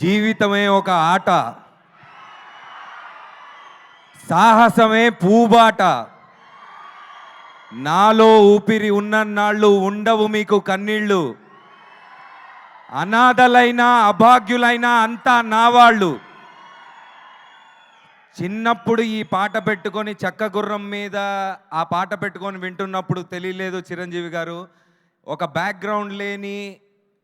జీవితమే ఒక ఆట, సాహసమే పూబాట. నాలో ఊపిరి ఉన్నన్నాళ్ళు ఉండవు మీకు కన్నీళ్ళు. అనాథలైన అభాగ్యులైన అంతా నా వాళ్ళు. చిన్నప్పుడు ఈ పాట పెట్టుకొని చెక్క గుర్రం మీద ఆ పాట పెట్టుకొని వింటున్నప్పుడు తెలియలేదు చిరంజీవి గారు, ఒక బ్యాక్గ్రౌండ్ లేని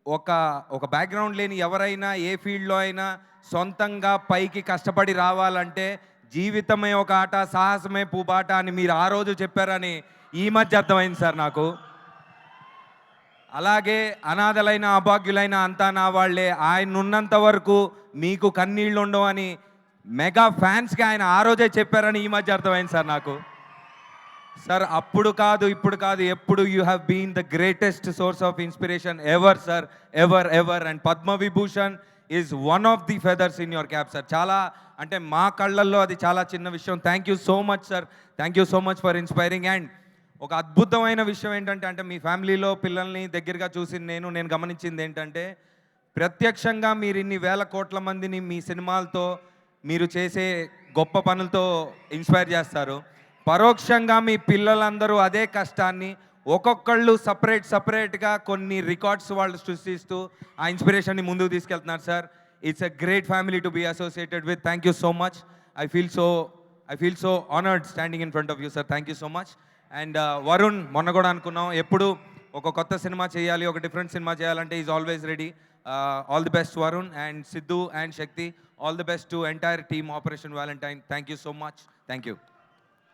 ఒక బ్యాక్గ్రౌండ్ లేని ఎవరైనా ఏ ఫీల్డ్లో అయినా సొంతంగా పైకి కష్టపడి రావాలంటే జీవితమే ఒక ఆట, సాహసమే పూబాట అని మీరు ఆ రోజు చెప్పారని ఈ మధ్య అర్థమైంది సార్ నాకు. అలాగే అనాథలైన అభాగ్యులైన అంతా నా వాళ్ళే, ఆయన ఉన్నంత వరకు మీకు కన్నీళ్ళు ఉండవు అని మెగా ఫ్యాన్స్కి ఆయన ఆ రోజే చెప్పారని ఈ మధ్య అర్థమైంది సార్ నాకు. సార్ అప్పుడు కాదు ఇప్పుడు కాదు, ఎప్పుడు you have been the greatest source of inspiration ever sir, ever ever. And Padma Vibhushan is one of the feathers in your cap sir. చాలా అంటే మా కళ్ళల్లో అది చాలా చిన్న విషయం. Thank you so much sir, thank you so much for inspiring. And ఒక అద్భుతమైన విషయం ఏంటంటే మీ ఫ్యామిలీలో పిల్లల్ని దగ్గరగా చూసి నేను గమనించింది ఏంటంటే, ప్రత్యక్షంగా మీరు ఇన్ని వేల కోట్ల మందిని మీ సినిమాలతో మీరు చేసే గొప్ప పనులతో ఇన్స్పైర్ చేస్తారు. పరోక్షంగా మీ పిల్లలందరూ అదే కష్టాన్ని ఒక్కొక్కళ్ళు సపరేట్గా కొన్ని రికార్డ్స్ వాళ్ళు సృష్టిస్తూ ఆ ఇన్స్పిరేషన్ని ముందుకు తీసుకెళ్తున్నారు సార్. It's a great family to be associated with. Thank you so much. I feel so honoured standing in front of you sir. Thank you so much. And Varun, మొన్న కూడా అనుకున్నాం ఎప్పుడు ఒక కొత్త సినిమా చేయాలి, ఒక డిఫరెంట్ సినిమా చేయాలంటే is always ready. All the best Varun and Siddhu and Shakti. All the best to entire team Operation Valentine. Thank you so much. Thank you.